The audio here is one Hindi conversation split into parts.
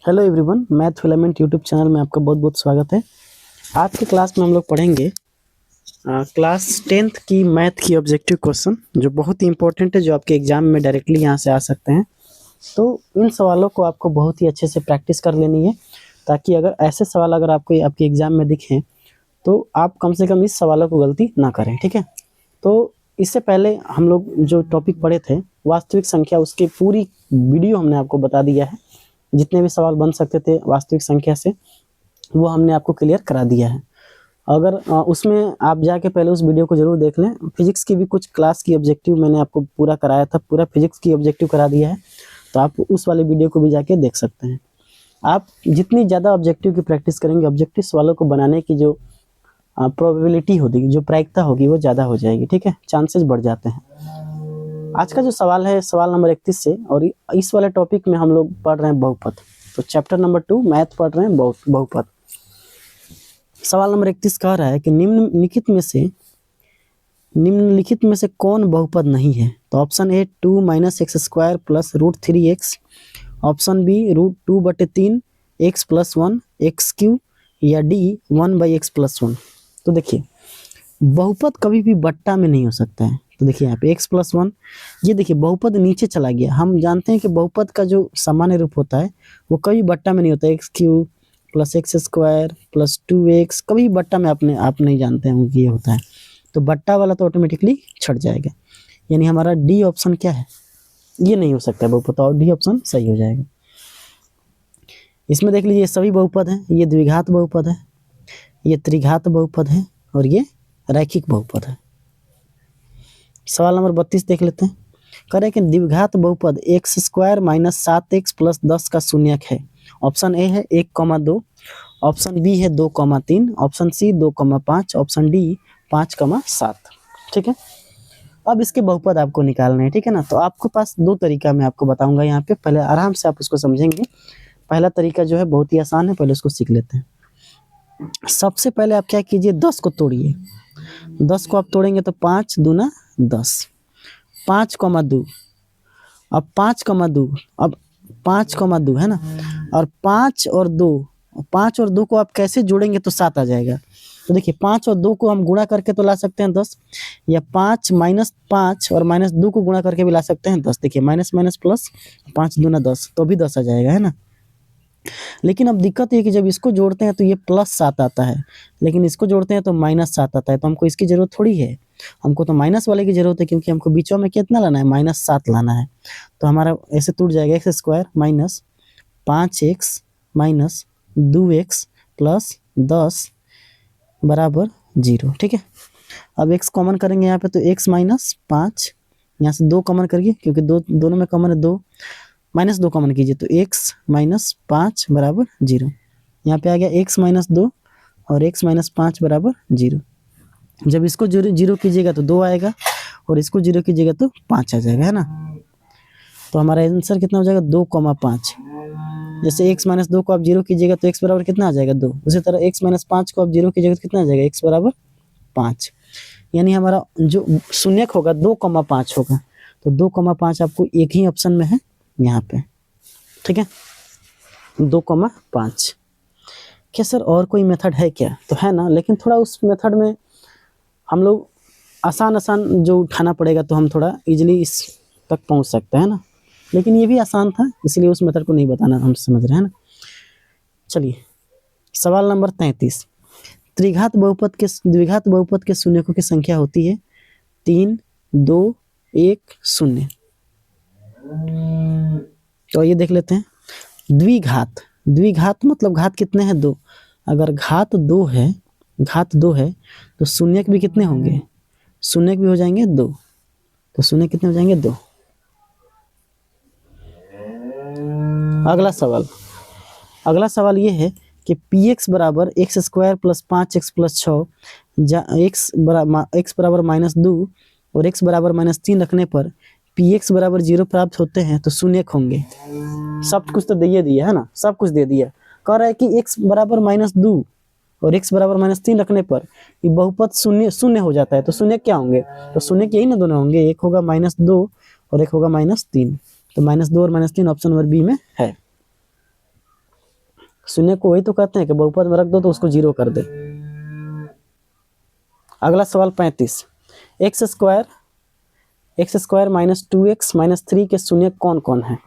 Hello everyone, math filament YouTube channel में आपका बहुत बहुत स्वागत है। आज के क्लास में हम लोग पढ़ेंगे क्लास 10th की मैथ की ऑब्जेक्टिव क्वेश्चन, जो बहुत ही इंपॉर्टेंट है, जो आपके एग्जाम में डायरेक्टली यहाँ से आ सकते हैं। तो इन सवालों को आपको बहुत ही अच्छे से प्रैक्टिस कर लेनी है, ताकि अगर ऐसे सवाल अगर आपको आपके एग्जाम में दिखें तो आप कम से कम इस सवालों को गलती ना करें। ठीक है, तो इससे पहले हम लोग जो टॉपिक पढ़े थे वास्तविक संख्या, उसकी पूरी वीडियो हमने आपको बता दिया है। जितने भी सवाल बन सकते थे वास्तविक संख्या से, वो हमने आपको क्लियर करा दिया है। अगर उसमें आप जाके पहले उस वीडियो को जरूर देख लें। फिजिक्स की भी कुछ क्लास की ऑब्जेक्टिव मैंने आपको पूरा कराया था, पूरा फिजिक्स की ऑब्जेक्टिव करा दिया है, तो आप उस वाले वीडियो को भी जाके देख सकते हैं। आप जितनी ज़्यादा ऑब्जेक्टिव की प्रैक्टिस करेंगे, ऑब्जेक्टिव सवालों को बनाने की जो प्रोबेबिलिटी होगी, जो प्रायिकता होगी, वो ज़्यादा हो जाएगी। ठीक है, चांसेस बढ़ जाते हैं। आज का जो सवाल है सवाल नंबर 31 से, और इस वाले टॉपिक में हम लोग पढ़ रहे हैं बहुपद। तो चैप्टर नंबर 2 मैथ पढ़ रहे हैं बहुपद। सवाल नंबर 31 कह रहा है कि निम्नलिखित में से कौन बहुपद नहीं है। तो option A 2 - x² + √3x, option B √2/3 x + 1 x³, या डी 1/x + 1। तो देखिए, बहुपद कभी भी बट्टा में नहीं हो सकता है। तो देखिए यहाँ पे x + 1, ये देखिए बहुपद नीचे चला गया। हम जानते हैं कि बहुपद का जो सामान्य रूप होता है वो कभी बट्टा में नहीं होता। x³ + x² + 2x कभी बट्टा में आप नहीं जानते हैं ये होता है। तो बट्टा वाला तो ऑटोमेटिकली छट जाएगा, यानी हमारा डी ऑप्शन क्या है, ये नहीं हो सकता बहुपद, और डी ऑप्शन सही हो जाएगा। इसमें देख लीजिए सभी बहुपद हैं। ये द्विघात बहुपद है, ये त्रिघात बहुपद है, और ये रैखिक बहुपद है। सवाल नंबर 32 देख लेते हैं। कह रहे हैं कि द्विघात बहुपद x² - 7x + 10 का शून्यक है। ऑप्शन ए है 1,2, ऑप्शन बी है 2,3, ऑप्शन सी 2,5, ऑप्शन डी 5,7। ठीक है, अब इसके बहुपद आपको निकालने हैं। ठीक है ना, तो आपके पास दो तरीका मैं आपको बताऊंगा यहाँ पे, पहले आराम से आप उसको समझेंगे। पहला तरीका जो है बहुत ही आसान है, पहले उसको सीख लेते हैं। सबसे पहले आप क्या कीजिए, 10 को तोड़िए। 10 को आप तोड़ेंगे तो 5 दूना 10, 5,2। अब 5,2, अब 5,2 है ना, और 5 और 2 को आप कैसे जोड़ेंगे तो 7 आ जाएगा। तो देखिए 5 और 2 को हम गुणा करके तो ला सकते हैं 10, या 5 - 5 और -2 को गुणा करके भी ला सकते हैं 10। देखिए माइनस माइनस प्लस, 5 दूना 10, तो भी 10 आ जाएगा, है ना। लेकिन अब दिक्कत ये कि जब इसको जोड़ते हैं तो ये +7 आता है, लेकिन इसको जोड़ते हैं तो -7 आता है। तो हमको इसकी जरूरत थोड़ी है, हमको तो माइनस वाले की जरूरत है, क्योंकि हमको बीचों में कितना लाना है, -7 लाना है। तो हमारा ऐसे टूट जाएगा x² - 5x - 2x + 10 बराबर 0। ठीक है, अब x कॉमन करेंगे यहाँ पे, तो x - 5, यहाँ से 2 कॉमन करिए, क्योंकि दोनों में कॉमन है 2, -2 कॉमन कीजिए, तो x - 5 बराबर 0। यहाँ पे आ गया x - 2 और x - 5 बराबर 0। जब इसको 0 कीजिएगा तो 2 आएगा, और इसको 0 कीजिएगा तो 5 आ जाएगा, है ना। तो हमारा आंसर कितना हो जाएगा, 2,5। जैसे x - 2 को आप 0 कीजिएगा तो x बराबर कितना आ जाएगा, 2। उसी तरह x - 5 को आप 0 कीजिएगा तो कितना आ जाएगा, x बराबर 5। यानी हमारा जो शून्यक होगा 2,5 होगा। तो 2,5 आपको एक ही ऑप्शन में है यहाँ पे। ठीक है, 2,5। क्या सर और कोई मेथड है क्या, तो है ना, लेकिन थोड़ा उस मेथड में हम लोग आसान जो उठाना पड़ेगा, तो हम थोड़ा इजीली इस तक पहुंच सकते हैं ना। लेकिन ये भी आसान था, इसलिए उस मेथड को नहीं बताना, हम समझ रहे हैं ना। चलिए सवाल नंबर 33। द्विघात बहुपद के शून्यकों की संख्या होती है 3, 2, 1, 0। तो ये देख लेते हैं। द्विघात मतलब घात कितने हैं, 2। अगर घात 2 है तो शून्यक भी कितने होंगे, शून्यक भी हो जाएंगे 2। तो शून्य कितने हो जाएंगे, 2। अगला सवाल ये है कि px बराबर x² + 5x + 6, x बराबर -2 और x बराबर -3 रखने पर px बराबर 0 प्राप्त होते हैं, तो शून्यक होंगे। सब कुछ तो दे दिया है ना, सब कुछ दे दिया। कह रहा है कि x बराबर -2 और x बराबर -3 रखने पर ये बहुपद शून्य हो जाता है, तो शून्य क्या होंगे, तो शून्य यही ना दोनों होंगे, एक होगा -2 और एक होगा -3। तो -2 और -3 ऑप्शन नंबर बी में है। शून्य को वही तो कहते हैं कि बहुपद में रख दो तो उसको जीरो कर दे। अगला सवाल 35, x square minus 2x minus 3 के शून्य कौन कौन है।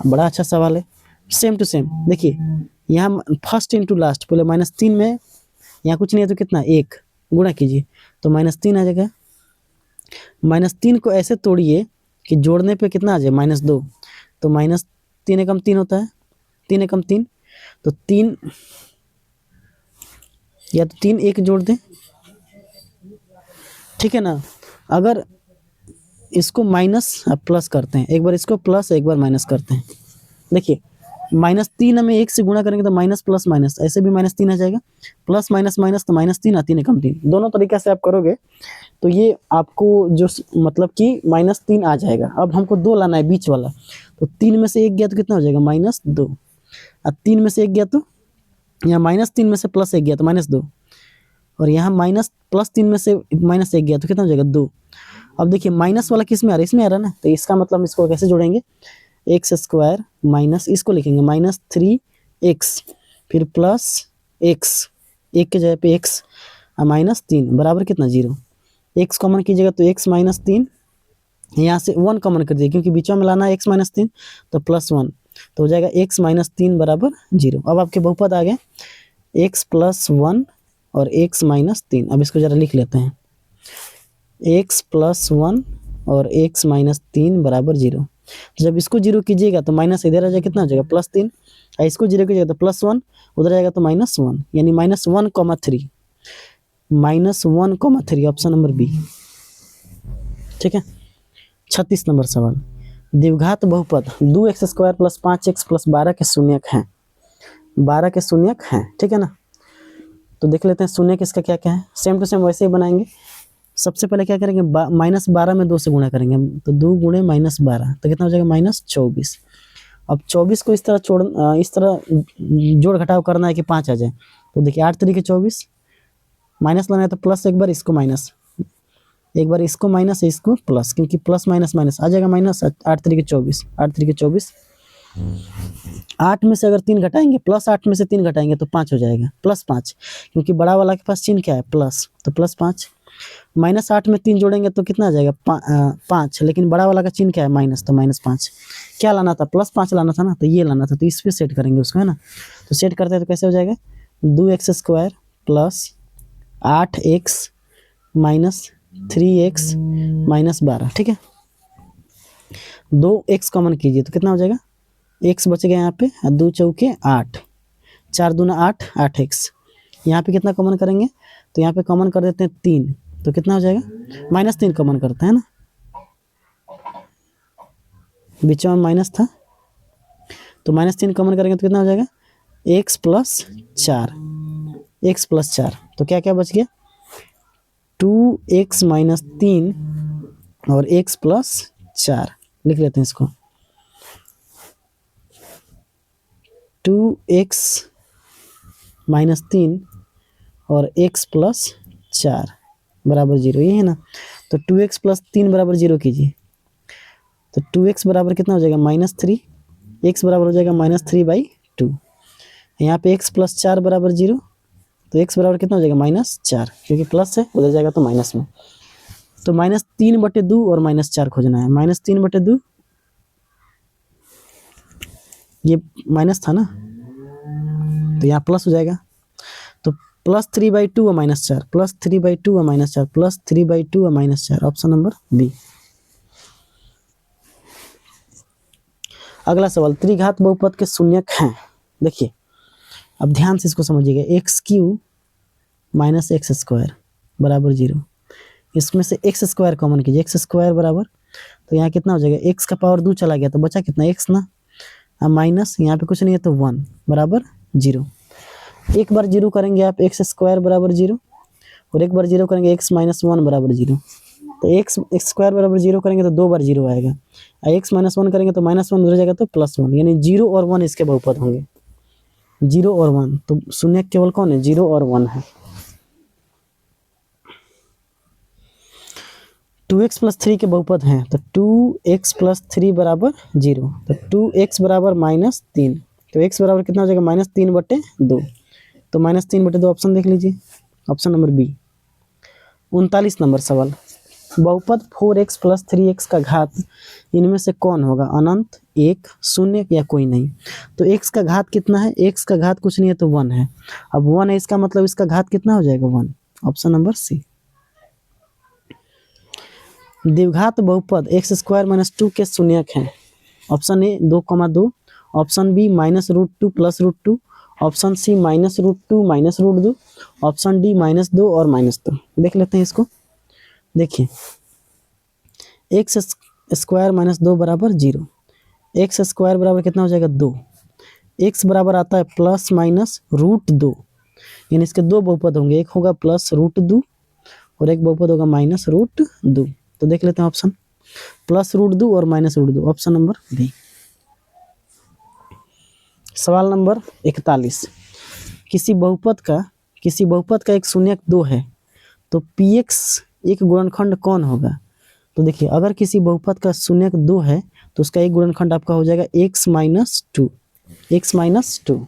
बड़ा अच्छा सवाल है, सेम टू सेम। देखिए यहाँ फर्स्ट इंटू लास्ट, पहले -3 में यहाँ कुछ नहीं है तो कितना 1 गुणा कीजिए तो -3 आ जाएगा। -3 को ऐसे तोड़िए कि जोड़ने पे कितना आ जाए -2, तो -3 एकम 3 होता है, 3 एकम 3, तो 3 या तो 3 1 जोड़ दें, ठीक है ना। अगर इसको माइनस प्लस करते हैं, एक बार इसको प्लस एक बार माइनस करते हैं, देखिए -3 हमें 1 से गुणा करेंगे तो माइनस प्लस माइनस, ऐसे भी -3 आ जाएगा, प्लस माइनस माइनस तो -3 3 एकम 3, दोनों तरीके से आप करोगे तो ये आपको जो मतलब कि -3 आ जाएगा। अब हमको 2 लाना है बीच वाला, तो 3 में से 1 गया तो कितना हो जाएगा -2, अब 3 में से 1 गया तो यहाँ -3 में से +1 गया तो -2, और यहाँ +3 में से -1 गया तो कितना हो जाएगा 2। अब देखिए माइनस वाला किस में आ रहा है, इसमें आ रहा है ना, तो इसका मतलब हम इसको कैसे जोड़ेंगे, एक्स स्क्वायर माइनस, इसको लिखेंगे -3x फिर प्लस x, एक के जगह पे x और -3 बराबर कितना 0। x कॉमन कीजिएगा तो x -3, यहाँ से 1 कॉमन कर दिए क्योंकि बीच में लाना है x -3, तो +1 तो हो जाएगा x -3 बराबर 0। अब आपके बहुपद आ गए x + 1 और x -3। अब इसको ज़रा लिख लेते हैं, x + 1 और x -3 बराबर 0। तो जब इसको 0 कीजिएगा तो माइनस इधर आ जाएगा, कितना हो जाएगा +3, और इसको 0 कीजिएगा तो +1, उधर जाएगा तो -1, यानी -1,3, -1,3 ऑप्शन नंबर बी, ठीक है। 36 नंबर सवाल, द्विघात बहुपद 2x स्क्वायर + 5x + 12 के शून्यक हैं, 12 के शून्यक हैं, ठीक है ना। तो देख लेते हैं शून्यक इसका क्या क्या है, सेम टू सेम वैसे ही बनाएंगे। सबसे पहले क्या करेंगे, -12 में 2 से गुणा करेंगे, तो 2 गुणे -12 तो कितना हो जाएगा -24। अब 24 को इस तरह जोड़ घटाव करना है कि 5 आ जाए, तो देखिए 8 3 के 24, माइनस लाना है तो प्लस, एक बार इसको माइनस, एक बार इसको माइनस, इसको प्लस, क्योंकि प्लस माइनस माइनस आ जाएगा माइनस। 8 3 के 24, 8 3 के 24, 8 में से अगर 3 घटाएंगे, +8 में से 3 घटाएंगे तो 5 हो जाएगा, +5, क्योंकि बड़ा वाला के पास चिन्ह क्या है प्लस, तो +5। -8 में 3 जोड़ेंगे तो कितना आ जाएगा 5, लेकिन बड़ा वाला का चिन्ह क्या है माइनस, तो -5। क्या लाना था, +5 लाना था ना, तो ये लाना था, तो इस पर सेट करेंगे उसको, है ना। तो सेट करते हैं तो कैसे हो जाएगा, 2x स्क्वायर + 8x - 3x - 12, ठीक है। 2x कॉमन कीजिए तो कितना हो जाएगा, x बच गया यहाँ पे, 2 चौके 8, 4 दूना 8, 8x। यहाँ पे कितना कॉमन करेंगे, तो यहाँ पे कॉमन कर देते हैं 3, तो कितना हो जाएगा, -3 कॉमन करते हैं ना, बीच में माइनस था, तो -3 कॉमन करेंगे तो कितना हो जाएगा, x + 4, x + 4, तो क्या क्या बच गया, 2x - 3 और x + 4, लिख लेते हैं इसको, 2x - 3 और x + 4 बराबर 0, ये है ना। तो 2x + 3 बराबर 0 कीजिए, तो 2x बराबर कितना हो जाएगा -3, x बराबर हो जाएगा -3/2। यहाँ पे x + 4 बराबर 0, तो x बराबर कितना हो जाएगा -4, क्योंकि प्लस है उधर जाएगा तो माइनस में, तो -3/2 और -4 खोजना है। -3/2, ये माइनस था ना, तो यहाँ प्लस हो जाएगा, तो +3/2 और -4, +3/2 और -4, +3/2 और -4, ऑप्शन नंबर बी। अगला सवाल, त्रिघात बहुपद के शून्यक हैं। देखिए अब ध्यान से इसको समझिएगा, x³ - x² बराबर 0, इसमें से x² कॉमन कीजिए, x² बराबर, तो यहाँ कितना हो जाएगा, x का पावर 2 चला गया तो बचा कितना x ना, अब माइनस, यहाँ पे कुछ नहीं है तो 1 बराबर 0। एक बार 0 करेंगे आप, x² बराबर 0, और एक बार 0 करेंगे x - 1 बराबर 0, तो x² बराबर 0 करेंगे तो 2 बार 0 आएगा, और x - 1 करेंगे तो -1 उधर जाएगा तो +1, यानी 0 और 1 इसके बहुपद होंगे, 0 और 1, तो शून्य केवल कौन है, 0 और 1 है। 2x + 3 के बहुपद हैं, तो 2x + 3 बराबर 0, तो 2x बराबर -3, तो x बराबर कितना हो जाएगा -3/2। तो -3/2 ऑप्शन देख लीजिए, ऑप्शन नंबर बी। 39 नंबर सवाल, बहुपद 4x + 3x का घात इनमें से कौन होगा, अनंत, 1, 0 या कोई नहीं। तो x का घात कितना है, x का घात कुछ नहीं है तो 1 है। अब 1 है इसका मतलब इसका घात कितना हो जाएगा 1, ऑप्शन नंबर सी। द्विघात बहुपद x² - 2 के शून्यक हैं, option A 2,2, option B -√2 + √2, option C -√2 - √2, option D -2 और -2। देख लेते हैं इसको। देखिए x² - 2 बराबर 0, x² बराबर कितना हो जाएगा 2, x बराबर आता है ±√2, यानी इसके दो बहुपद होंगे, एक होगा +√2 और एक बहुपद होगा -√2। तो देख लेते हैं ऑप्शन, +√2 और -√2, ऑप्शन नंबर बी। सवाल नंबर 41, किसी बहुपद का एक शून्यक 2 है तो px एक गुणनखंड कौन होगा। तो देखिए अगर किसी बहुपद का शून्यक 2 है तो उसका एक गुणनखंड आपका हो जाएगा x - 2।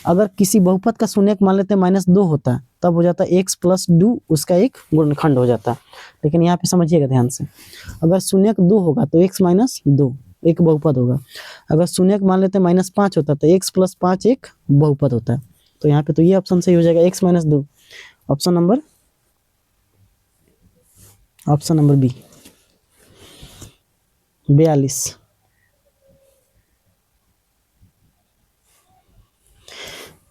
अगर किसी बहुपद का शून्यक मान लेते हैं -2 होता तब हो जाता x + 2, उसका एक गुणनखंड हो जाता। लेकिन यहाँ पे समझिएगा ध्यान से, अगर शून्यक 2 होगा तो x - 2 एक बहुपद होगा। अगर शून्यक मान लेते हैं -5 होता तो x + 5 एक बहुपद होता है। तो यहाँ पे तो ये ऑप्शन सही हो जाएगा, x - 2, ऑप्शन नंबर बी। 42,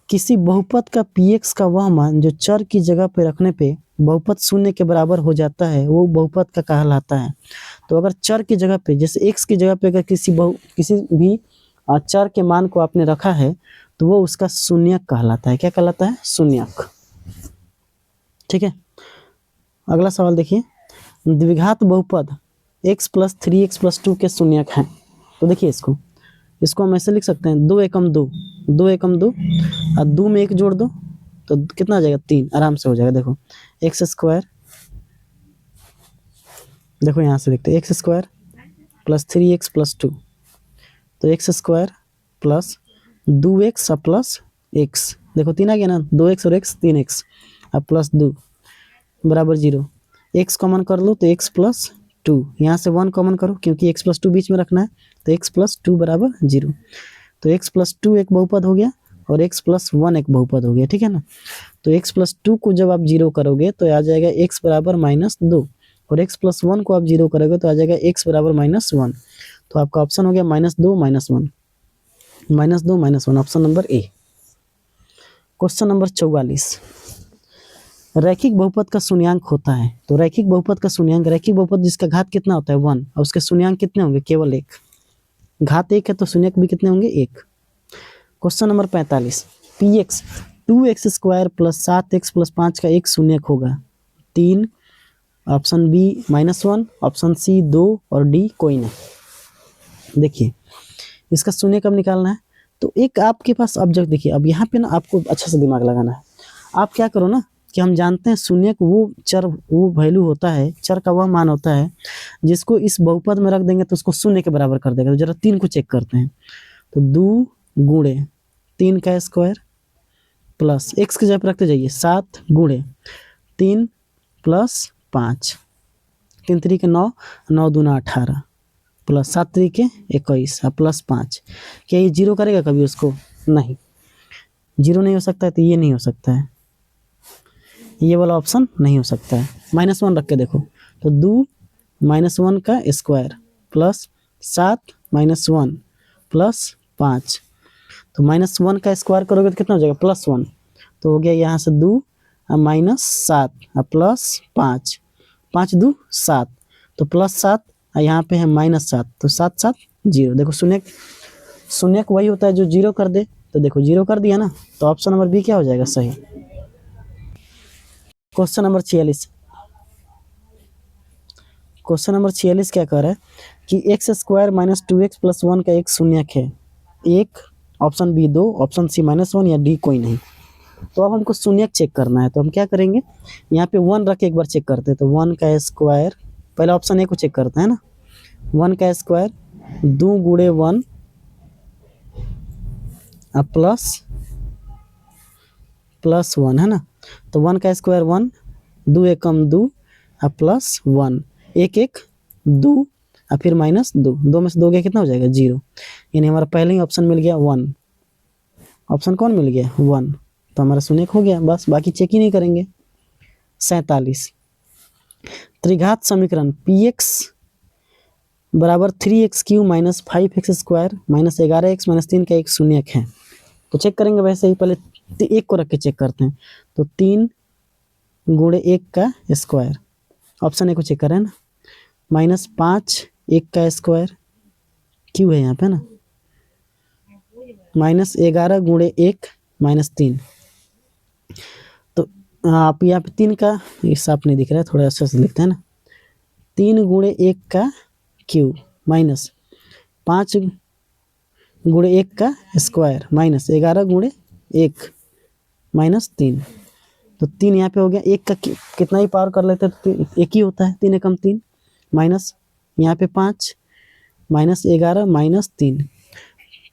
किसी बहुपद का px का वह मान जो चर की जगह पे रखने पे बहुपद 0 के बराबर हो जाता है वो बहुपद का कहलाता है। तो अगर चर की जगह पे, जैसे x की जगह पे अगर किसी भी चर के मान को आपने रखा है तो वो उसका शून्यक कहलाता है। क्या कहलाता है, शून्यक। ठीक है, अगला सवाल देखिए, द्विघात बहुपद x + 3x + 2 के शून्यक हैं। तो देखिए इसको हम ऐसे लिख सकते हैं, 2 एकम 2 और 2 में 1 जोड़ दो तो कितना आ जाएगा 3, आराम से हो जाएगा। देखो x², देखो यहाँ से देखते हैं x² + 3x + 2, तो x² + 2x + x, देखो 3 आ गया ना, 2x और x 3x अब +2 बराबर 0। x कॉमन कर लो तो x + 2, यहाँ से 1 कॉमन करो क्योंकि x + 2 बीच में रखना है, तो x + 2 बराबर 0। तो x + 2 एक बहुपद हो गया और x + 1 एक बहुपद हो गया। ठीक है ना, तो x + 2 को जब आप 0 करोगे तो आ जाएगा x बराबर -2 और x + 1 को आप 0 करोगे तो आ जाएगा x बराबर -1। तो आपका ऑप्शन हो गया -2 -1, option number A. Question number 44, रैखिक बहुपद का शून्यांक होता है। तो रैखिक बहुपद का शून्यांक, रैखिक बहुपद जिसका घात कितना होता है 1 और उसके शून्यांक कितने होंगे, केवल 1। घात 1 है तो शून्यक भी कितने होंगे, 1। Question number 45, px 2x² + 7x + 5 का एक शून्यक होगा, 3, ऑप्शन बी -1, ऑप्शन सी 2 और डी कोई नहीं। देखिए इसका शून्यक कब निकालना है, तो एक आपके पास ऑब्जेक्ट, देखिए अब यहाँ पे ना आपको अच्छा से दिमाग लगाना है। आप क्या करो ना कि हम जानते हैं शून्यक वो चर, वो वैल्यू होता है, चर का वह मान होता है जिसको इस बहुपद में रख देंगे तो उसको 0 के बराबर कर देगा। तो जरा 3 को चेक करते हैं, तो 2 गुणे 3 का स्क्वायर प्लस x की जगह पर रखते जाइए 7 गुणे 3 + 5, 3 3 के 9, 9 दूना 18 प्लस 7 3 के 21 प्लस 5। क्या ये 0 करेगा कभी उसको, नहीं, 0 नहीं हो सकता है। तो ये नहीं हो सकता है, ये वाला ऑप्शन नहीं हो सकता है। -1 रख के देखो, तो 2 -1 का स्क्वायर प्लस 7 -1 प्लस 5, तो -1 का स्क्वायर करोगे तो कितना हो जाएगा, +1। तो हो गया यहाँ से 2 -7 प्लस 5, 5 2 7, तो +7 यहाँ पे है -7, तो 7 7 0। देखो शून्यक वही होता है जो 0 कर दे, तो देखो 0 कर दिया ना, तो ऑप्शन नंबर बी क्या हो जाएगा, सही। क्वेश्चन नंबर 46, क्या कह रहा है कि x² - 2x + 1 का एक शून्यक है, 1, ऑप्शन बी 2, ऑप्शन सी -1 या डी कोई नहीं। तो अब हमको शून्यक चेक करना है, तो हम क्या करेंगे, यहाँ पे 1 रख के एक बार चेक करते हैं। तो 1 का स्क्वायर, पहले ऑप्शन ए को चेक करते हैं ना, 1 का स्क्वायर 2 गुणे 1 प्लस प्लस 1 है ना। तो 1 का स्क्वायर 1, 2 एकम 2 प्लस 1, एक एक 2 और फिर माइनस 2, 2 में से 2 गया कितना हो जाएगा 0। यानी हमारा पहले ही ऑप्शन मिल गया 1। ऑप्शन कौन मिल गया 1, तो हमारा शून्य हो गया, बस बाकी चेक ही नहीं करेंगे। 47 त्रिघात समीकरण px बराबर 3x³ minus 5x square minus 11x minus 3 का एक शून्यक है। तो चेक करेंगे वैसे ही, पहले एक को रख के चेक करते हैं। तो 3 गुणे 1 का स्क्वायर, ऑप्शन ए को चेक करें ना, माइनस 5 1 का स्क्वायर क्यों है यहाँ पे ना, माइनस 11 गुणे 1 माइनस 3। तो आप यहाँ पे 3 का हिसाब नहीं दिख रहा है, थोड़ा अच्छे से लिखते हैं ना। 3 गुणे 1 का क्यूब माइनस 5 गुणे 1 का स्क्वायर माइनस 11 गुणे 1 माइनस 3। तो 3 यहाँ पे हो गया, 1 का कितना ही पावर कर लेते हैं तो 1 ही होता है, 3 एकम 3 माइनस यहाँ पे 5 माइनस 11 माइनस 3।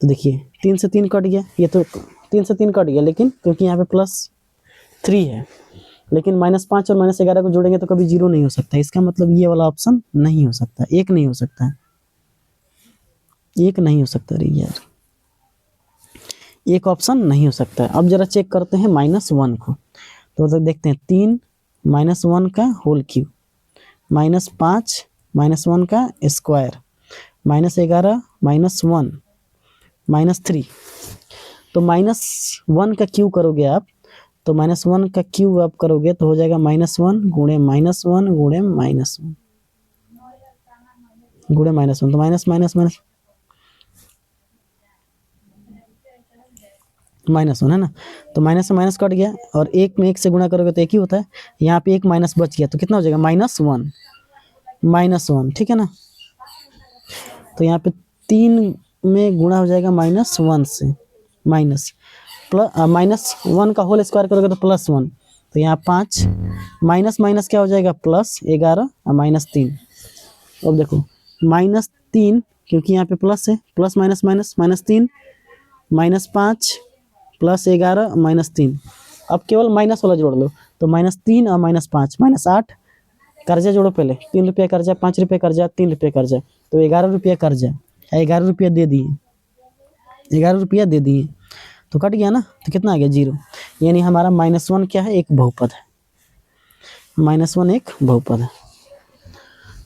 तो देखिए 3 से 3 कट गया, ये तो 3 से 3 कट गया, लेकिन क्योंकि यहाँ पे प्लस 3 है, लेकिन माइनस 5 और माइनस 11 को जोड़ेंगे तो कभी 0 नहीं हो सकता। इसका मतलब ये वाला ऑप्शन नहीं हो सकता, एक नहीं हो सकता है, एक नहीं हो सकता रे यार, एक ऑप्शन नहीं हो सकता है। अब जरा चेक करते हैं -1 को, तो देखते हैं 3 -1 का होल क्यूब माइनस 5 -1 का स्क्वायर माइनस 11 -1 माइनस 3। तो -1 का क्यूब करोगे आप, तो -1 का क्यूब आप करोगे तो हो जाएगा -1 गुणे -1 गुणे -1 गुणे -1, तो माइनस माइनस माइनस -1 है ना। तो माइनस से माइनस कट गया, और 1 में 1 से गुणा करोगे तो 1 ही होता है। यहाँ पे 1 माइनस बच गया, तो कितना हो जाएगा -1 ठीक है ना। तो यहाँ पे 3 में गुणा हो जाएगा -1 से, माइनस -1 का होल स्क्वायर करोगे तो +1, तो यहाँ 5 माइनस माइनस क्या हो जाएगा +11 और -3। अब देखो -3, क्योंकि यहाँ पे प्लस है, प्लस माइनस माइनस -3 -5 +11 -3। अब केवल माइनस वाला जोड़ लो, तो -3 और -5 -8। कर्जा जोड़ो पहले, 3 रुपया कर्जा, 5 रुपया कर्जा, 3 रुपया कर्जा, तो 11 रुपया कर्जा, 11 रुपया दे दिए, 11 रुपया दे दिए, तो कट गया ना। तो कितना आ गया 0, यानी हमारा -1 क्या है, एक बहुपद है। -1 एक बहुपद है।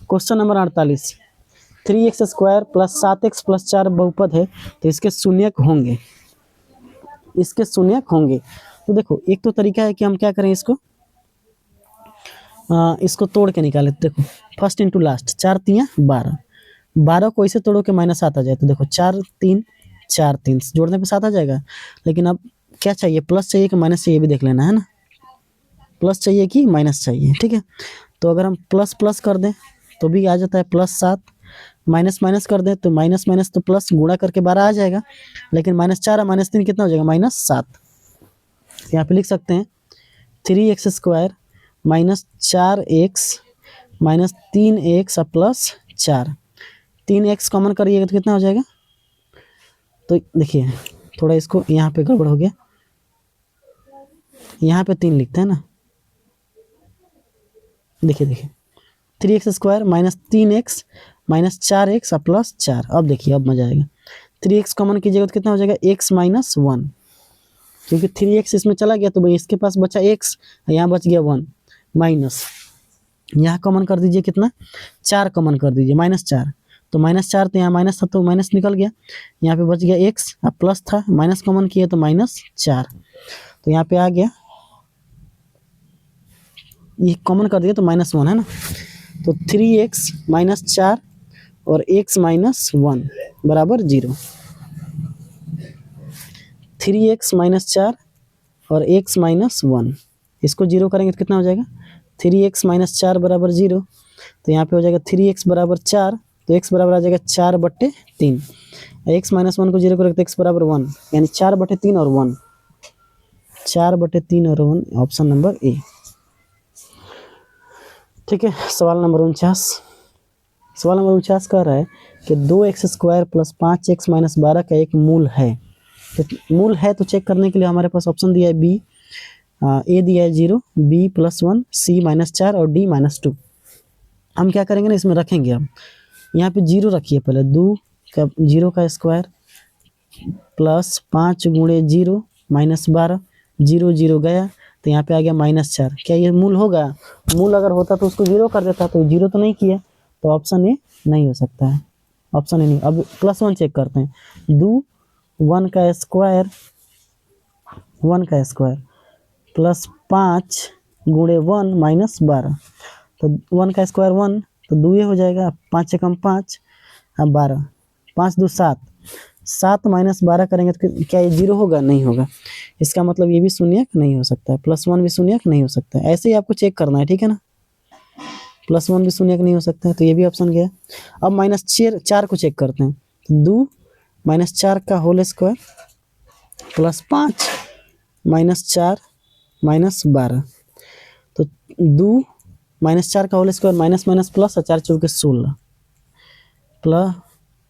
क्वेश्चन नंबर 48 3x² + 7x + 4 बहुपद है, तो इसके शून्यक होंगे, इसके शून्यक होंगे। तो देखो एक तो तरीका है कि हम क्या करें, इसको तोड़ के निकाले। तो देखो फर्स्ट इंटू लास्ट, 4 3 12, 12 को इसे तोड़ो के -7 आ जाए, तो देखो 4 3 4 3 जोड़ने पे 7 आ जाएगा। लेकिन अब क्या चाहिए, प्लस चाहिए कि माइनस चाहिए, भी देख लेना है ना, प्लस चाहिए कि माइनस चाहिए, ठीक है। तो अगर हम प्लस प्लस कर दें तो भी आ जाता है +7, माइनस माइनस कर दें तो माइनस माइनस तो प्लस, गुणा करके 12 आ जाएगा, लेकिन -4 और -3 कितना हो जाएगा -7। यहाँ पे लिख सकते हैं 3x² -4x -3x + 4, 3x common करिएगा तो कितना हो जाएगा। तो देखिए थोड़ा इसको यहाँ पे गड़बड़ हो गया, यहाँ पे 3 लिखते हैं ना, देखिए 3x² -3x -4x + 4। अब देखिए अब मजा आएगा, 3x कॉमन कीजिएगा तो कितना हो जाएगा x - 1, क्योंकि 3x इसमें चला गया तो भाई इसके पास बचा x, यहाँ बच गया 1 माइनस, यहाँ कॉमन कर दीजिए कितना, 4 कॉमन कर दीजिए -4, तो -4, तो यहाँ माइनस था तो माइनस निकल गया, यहाँ पे बच गया x, अब प्लस था माइनस कॉमन किया तो -4, तो यहाँ पे आ गया, ये कॉमन कर दिया तो -1 है ना। तो 3x - 4 और x - 1 बराबर 0, 3x - 4 और x - 1, इसको 0 करेंगे तो कितना हो जाएगा, 3x - 4 बराबर 0, तो यहाँ पे हो जाएगा 3x बराबर 4, तो x बराबर आ जाएगा 4/3, x - 1 को 0 करेंगे तो x बराबर 1, यानी 4/3 और 1, 4/3 और 1, ऑप्शन नंबर ए, ठीक है। सवाल नंबर 49 कह रहा है कि 2x² + 5x - 12 का एक मूल है, तो मूल है तो चेक करने के लिए हमारे पास ऑप्शन दिया है बी, ए दिया है 0, बी +1, सी -4 और डी -2। हम क्या करेंगे ना, इसमें रखेंगे हम यहाँ पे 0 रखिए पहले, 2 का 0 का स्क्वायर प्लस 5 गुणे 0 -12, 0 0 गया तो यहाँ पे आ गया -4। क्या ये मूल होगा? मूल अगर होता तो उसको 0 कर देता, तो 0 तो नहीं किया, तो ऑप्शन ए नहीं हो सकता है, ऑप्शन ए नहीं। अब +1 चेक करते हैं, 2 1 का स्क्वायर प्लस 5 गुणे 1 -12, तो 1 का स्क्वायर 1 तो 2 हो जाएगा, 5 से कम 5, अब 12, 5 2 7, 7 -12 करेंगे तो क्या ये 0 होगा? नहीं होगा। इसका मतलब ये भी शून्यक नहीं हो सकता है, +1 भी शून्यक नहीं हो सकता है। ऐसे ही आपको चेक करना है, ठीक है ना, +1 भी शून्यक नहीं हो सकता है, तो ये भी ऑप्शन गया। अब -4 को चेक करते हैं, तो 2 -4 का होल स्क्वायर प्लस 5 -4 -12, तो 2 -4 का होल स्क्वायर माइनस प्लस 4 चौके 16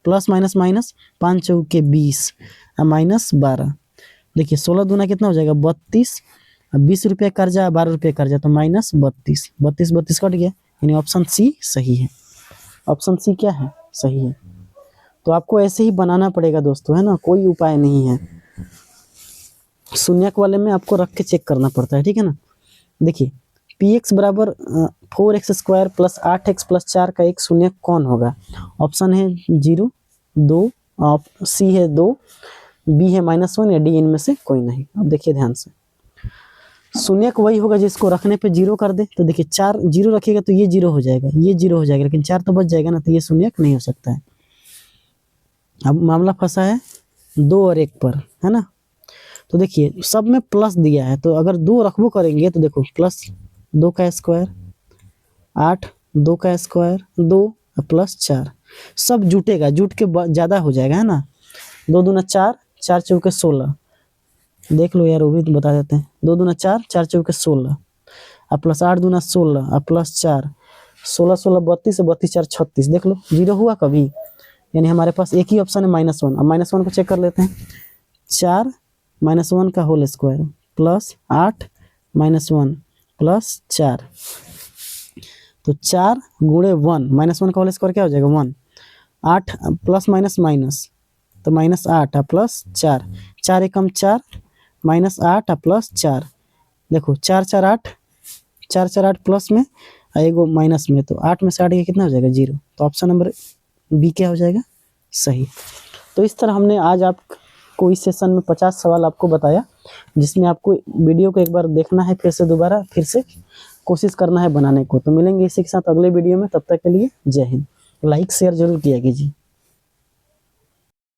प्लस माइनस 5 चौके 20 -12। देखिए 16 दूना कितना हो जाएगा? 32, 20 रुपये कर्जा, 12 रुपये कर्जा, तो -32, 32 कट गया, यानी ऑप्शन सी सही है। ऑप्शन सी क्या है? सही है। तो आपको ऐसे ही बनाना पड़ेगा दोस्तों, है ना, कोई उपाय नहीं है। शून्यक वाले में आपको रख के चेक करना पड़ता है, ठीक है ना। देखिए px बराबर 4x² प्लस 8x प्लस 4 का एक शून्यक कौन होगा? ऑप्शन है 0, 2, सी है 2, बी है -1 या डी इनमें से कोई नहीं। अब देखिए ध्यान से, शून्यक वही होगा जिसको रखने पे 0 कर दे। तो देखिए 4 0 रखिएगा तो ये 0 हो जाएगा, ये 0 हो जाएगा, लेकिन 4 तो बच जाएगा ना, तो ये शून्यक नहीं हो सकता है। अब मामला फंसा है 2 और 1 पर, है ना। तो देखिए सब में प्लस दिया है, तो अगर 2 रखबो करेंगे तो देखो प्लस 2 का स्क्वायर 8, 2 का स्क्वायर 2 प्लस 4, सब जुटेगा, जुट के ज़्यादा हो जाएगा, है ना। 2 दूना 4, 4 चौके 16, देख लो यार, वो भी तो बता देते हैं। 2 दूना 4, 4 चौके 16, अब प्लस 8 दूना 16, अब प्लस 4, 16 16 32, 32 4 36, देख लो 0 हुआ कभी? यानी हमारे पास एक ही ऑप्शन है -1। अब -1 को चेक कर लेते हैं, 4 -1 का होल स्क्वायर प्लस 8 -1 प्लस 4, तो 4 गुणे 1, -1 का होल स्क्वायर क्या हो जाएगा? 1, 8 प्लस माइनस तो -8 प्लस 4, 4 एकम 4 -8 प्लस 4, देखो 4 4 8, 4 4 8 प्लस में एगो माइनस में, तो 8 में से 8 गया कितना हो जाएगा? 0। तो ऑप्शन नंबर बी क्या हो जाएगा? सही। तो इस तरह हमने आज आपको इस सेशन में 50 सवाल आपको बताया, जिसमें आपको वीडियो को एक बार देखना है, फिर से दोबारा फिर से कोशिश करना है बनाने को। तो मिलेंगे इसी के साथ अगले वीडियो में, तब तक के लिए जय हिंद। लाइक शेयर जरूर किया कीजिए।